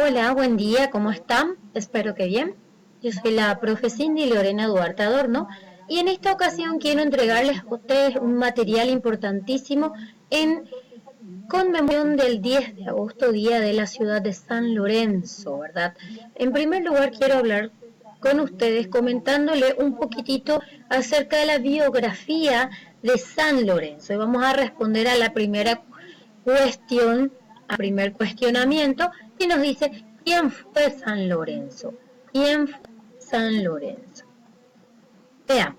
Hola, buen día, ¿cómo están? Espero que bien. Yo soy la profe Cindy Lorena Duarte Adorno y en esta ocasión quiero entregarles a ustedes un material importantísimo en conmemoración del 10 de agosto, Día de la Ciudad de San Lorenzo, ¿verdad? En primer lugar quiero hablar con ustedes comentándole un poquitito acerca de la biografía de San Lorenzo y vamos a responder a la primera cuestión, al primer cuestionamiento y nos dice, ¿quién fue San Lorenzo? ¿Quién fue San Lorenzo? Veamos.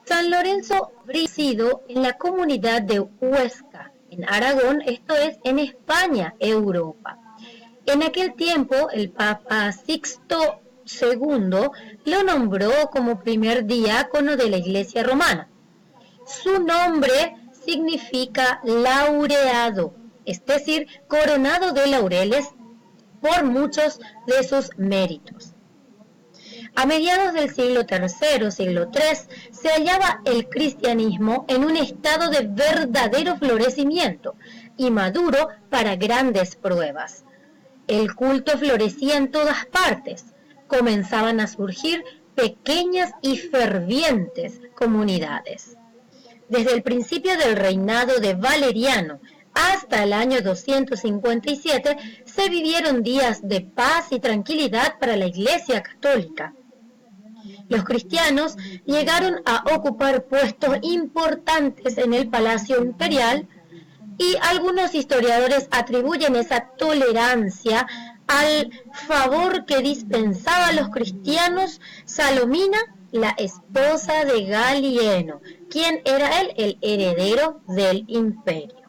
San Lorenzo habría sido en la comunidad de Huesca, en Aragón, esto es en España, Europa. En aquel tiempo, el Papa Sixto II lo nombró como primer diácono de la Iglesia romana. Su nombre significa laureado, es decir, coronado de laureles por muchos de sus méritos. A mediados del siglo III, siglo III, se hallaba el cristianismo en un estado de verdadero florecimiento y maduro para grandes pruebas. El culto florecía en todas partes. Comenzaban a surgir pequeñas y fervientes comunidades. Desde el principio del reinado de Valeriano hasta el año 257 se vivieron días de paz y tranquilidad para la Iglesia Católica. Los cristianos llegaron a ocupar puestos importantes en el Palacio Imperial y algunos historiadores atribuyen esa tolerancia al favor que dispensaba a los cristianos Salomina, la esposa de Galieno, quien era él el heredero del imperio.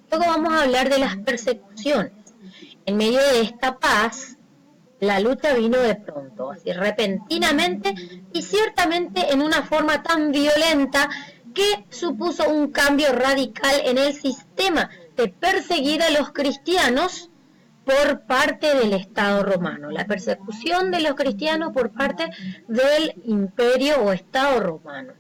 Luego vamos a hablar de las persecuciones. En medio de esta paz, la lucha vino de pronto, así repentinamente y ciertamente en una forma tan violenta que supuso un cambio radical en el sistema de perseguir a los cristianos por parte del Estado romano, la persecución de los cristianos por parte del imperio o Estado romano.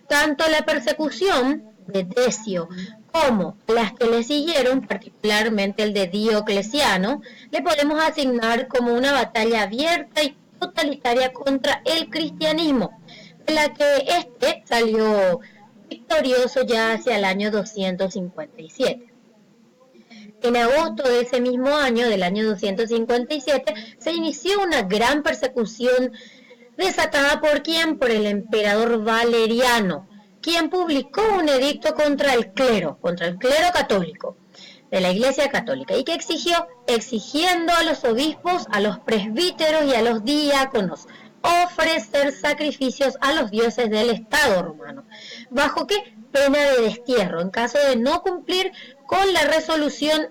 Tanto la persecución de Decio como las que le siguieron, particularmente el de Diocleciano, le podemos asignar como una batalla abierta y totalitaria contra el cristianismo, de la que este salió victorioso ya hacia el año 257. En agosto de ese mismo año, del año 257, se inició una gran persecución desatada por ¿quién? Por el emperador Valeriano, quien publicó un edicto contra el clero católico, de la Iglesia Católica, y que exigiendo a los obispos, a los presbíteros y a los diáconos ofrecer sacrificios a los dioses del Estado romano. ¿Bajo qué? Pena de destierro, en caso de no cumplir con la resolución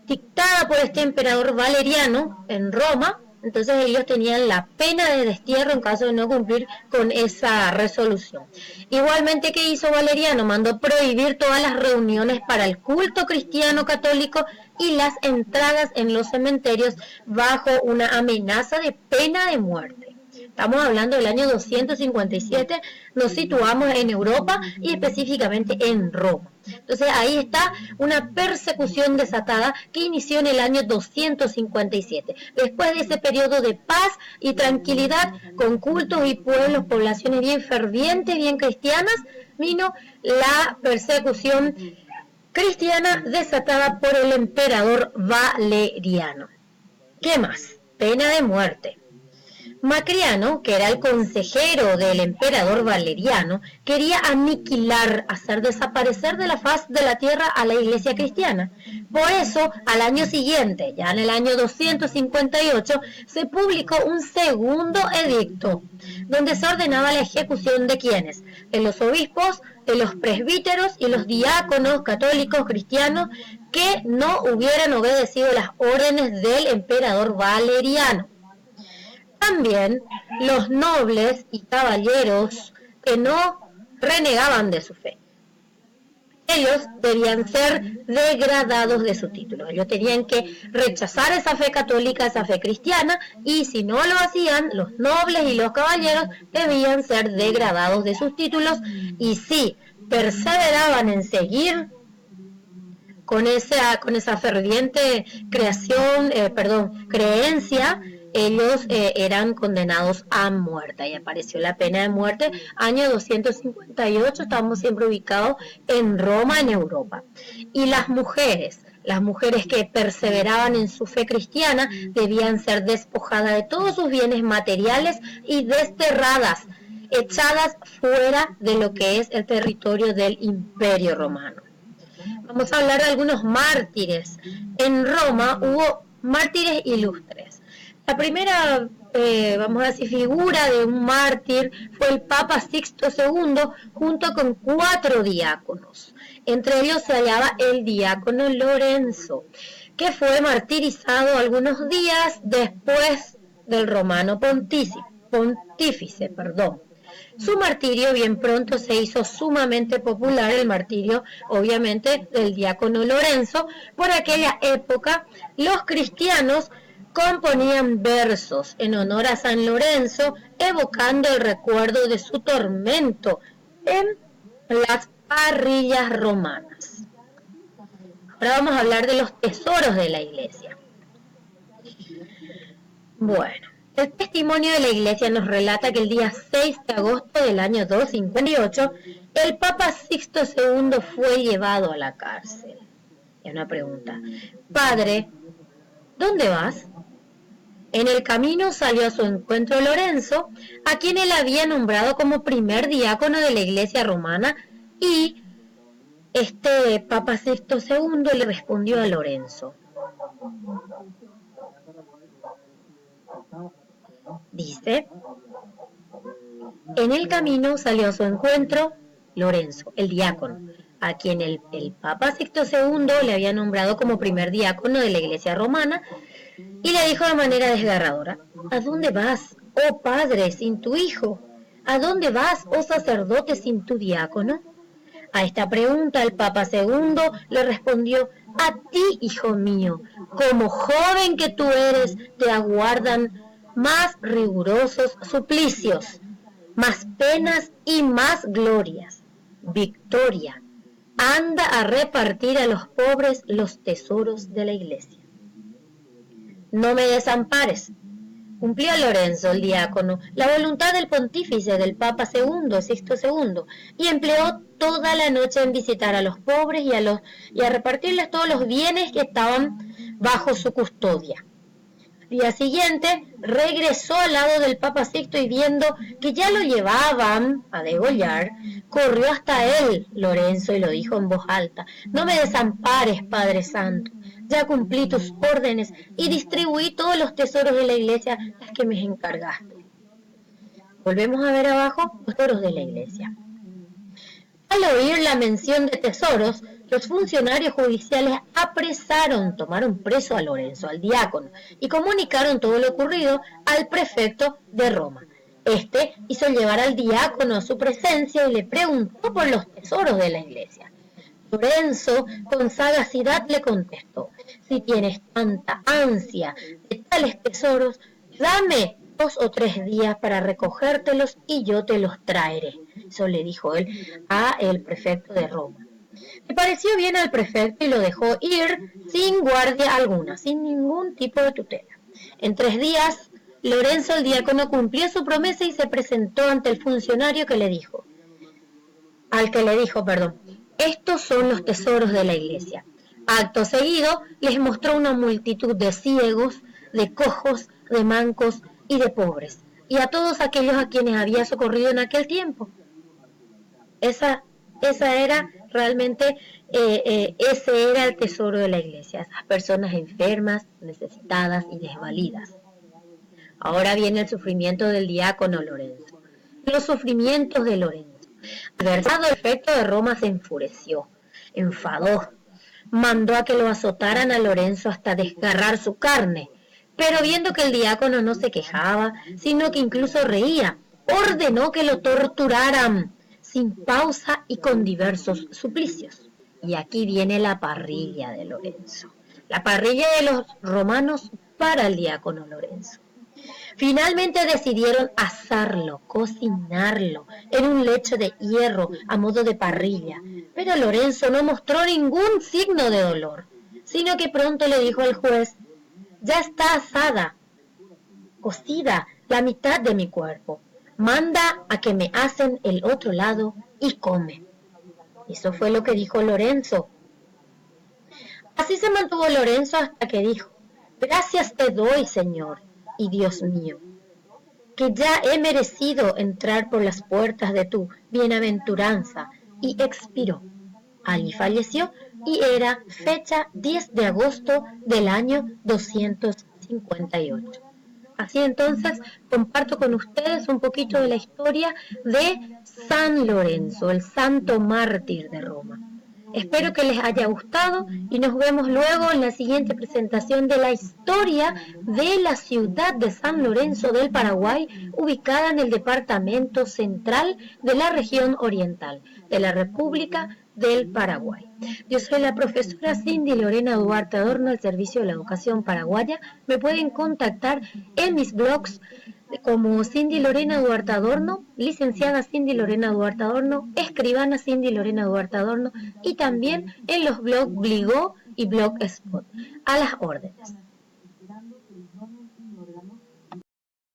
dictada por este emperador Valeriano en Roma. Entonces ellos tenían la pena de destierro en caso de no cumplir con esa resolución. Igualmente, ¿qué hizo Valeriano? Mandó prohibir todas las reuniones para el culto cristiano católico y las entradas en los cementerios bajo una amenaza de pena de muerte. Estamos hablando del año 257, nos situamos en Europa y específicamente en Roma. Entonces ahí está una persecución desatada que inició en el año 257. Después de ese periodo de paz y tranquilidad, con cultos y pueblos, poblaciones bien fervientes, bien cristianas, vino la persecución cristiana desatada por el emperador Valeriano. ¿Qué más? Pena de muerte. Macriano, que era el consejero del emperador Valeriano, quería aniquilar, hacer desaparecer de la faz de la tierra a la iglesia cristiana. Por eso, al año siguiente, ya en el año 258, se publicó un segundo edicto, donde se ordenaba la ejecución de ¿quiénes? De los obispos, de los presbíteros y los diáconos católicos cristianos que no hubieran obedecido las órdenes del emperador Valeriano. También los nobles y caballeros que no renegaban de su fe. Ellos debían ser degradados de su título. Ellos tenían que rechazar esa fe católica, esa fe cristiana, y si no lo hacían, los nobles y los caballeros debían ser degradados de sus títulos, y si perseveraban en seguir con esa ferviente creencia, ellos eran condenados a muerte y apareció la pena de muerte año 258, estamos siempre ubicados en Roma, en Europa. Y las mujeres que perseveraban en su fe cristiana debían ser despojadas de todos sus bienes materiales y desterradas, echadas fuera de lo que es el territorio del Imperio Romano. Vamos a hablar de algunos mártires. En Roma hubo mártires ilustres. La primera, vamos a decir, figura de un mártir fue el Papa Sixto II junto con 4 diáconos. Entre ellos se hallaba el diácono Lorenzo, que fue martirizado algunos días después del romano pontífice. Su martirio bien pronto se hizo sumamente popular, el martirio obviamente del diácono Lorenzo. Por aquella época los cristianos componían versos en honor a San Lorenzo, evocando el recuerdo de su tormento en las parrillas romanas. Ahora vamos a hablar de los tesoros de la iglesia. Bueno, el testimonio de la iglesia nos relata que el día 6 de agosto del año 258, el Papa Sixto II fue llevado a la cárcel. Y una pregunta: Padre, ¿dónde vas? En el camino salió a su encuentro Lorenzo, a quien él había nombrado como primer diácono de la iglesia romana, y este Papa Sixto II le respondió a Lorenzo. Dice: en el camino salió a su encuentro Lorenzo, el diácono, a quien el Papa Sixto II le había nombrado como primer diácono de la iglesia romana, y le dijo de manera desgarradora: ¿a dónde vas, oh padre, sin tu hijo? ¿A dónde vas, oh sacerdote, sin tu diácono? A esta pregunta el Papa II le respondió: a ti, hijo mío, como joven que tú eres, te aguardan más rigurosos suplicios, más penas y más glorias. Victoria, anda a repartir a los pobres los tesoros de la iglesia. No me desampares. Cumplió Lorenzo, el diácono, la voluntad del pontífice del Papa II, Sixto II, y empleó toda la noche en visitar a los pobres y a repartirles todos los bienes que estaban bajo su custodia. Al día siguiente regresó al lado del Papa Sixto y viendo que ya lo llevaban a degollar, corrió hasta él, Lorenzo, y lo dijo en voz alta: no me desampares, Padre Santo, ya cumplí tus órdenes y distribuí todos los tesoros de la iglesia, las que me encargaste. Volvemos a ver abajo los tesoros de la iglesia. Al oír la mención de tesoros, los funcionarios judiciales tomaron preso a Lorenzo, al diácono, y comunicaron todo lo ocurrido al prefecto de Roma. Este hizo llevar al diácono a su presencia y le preguntó por los tesoros de la iglesia. Lorenzo, con sagacidad, le contestó: si tienes tanta ansia de tales tesoros, dame 2 o 3 días para recogértelos y yo te los traeré. Eso le dijo él a el prefecto de Roma. Le pareció bien al prefecto y lo dejó ir sin guardia alguna, sin ningún tipo de tutela. En 3 días, Lorenzo el diácono cumplió su promesa y se presentó ante el funcionario al que le dijo, estos son los tesoros de la iglesia. Acto seguido, les mostró una multitud de ciegos, de cojos, de mancos y de pobres, y a todos aquellos a quienes había socorrido en aquel tiempo. Esa era realmente, ese era el tesoro de la iglesia, esas personas enfermas, necesitadas y desvalidas. Ahora viene el sufrimiento del diácono Lorenzo. Los sufrimientos de Lorenzo. Adversado el prefecto de Roma se enfureció, enfadó, mandó a que lo azotaran a Lorenzo hasta desgarrar su carne, pero viendo que el diácono no se quejaba, sino que incluso reía, ordenó que lo torturaran sin pausa y con diversos suplicios. Y aquí viene la parrilla de Lorenzo, la parrilla de los romanos para el diácono Lorenzo. Finalmente decidieron asarlo, cocinarlo, en un lecho de hierro a modo de parrilla, pero Lorenzo no mostró ningún signo de dolor, sino que pronto le dijo al juez: ya está asada, cocida la mitad de mi cuerpo, manda a que me asen el otro lado y come. Eso fue lo que dijo Lorenzo. Así se mantuvo Lorenzo hasta que dijo: gracias te doy, Señor y Dios mío, que ya he merecido entrar por las puertas de tu bienaventuranza, y expiró. Allí falleció y era fecha 10 de agosto del año 258. Así entonces comparto con ustedes un poquito de la historia de San Lorenzo, el santo mártir de Roma. Espero que les haya gustado y nos vemos luego en la siguiente presentación de la historia de la ciudad de San Lorenzo del Paraguay, ubicada en el departamento central de la región oriental de la República del Paraguay. Yo soy la profesora Cindy Lorena Duarte Adorno del Servicio de la Educación Paraguaya. Me pueden contactar en mis blogs como Cindy Lorena Duarte Adorno, licenciada Cindy Lorena Duarte Adorno, escribana Cindy Lorena Duarte Adorno, y también en los blogs Bligo y Blogspot. A las órdenes.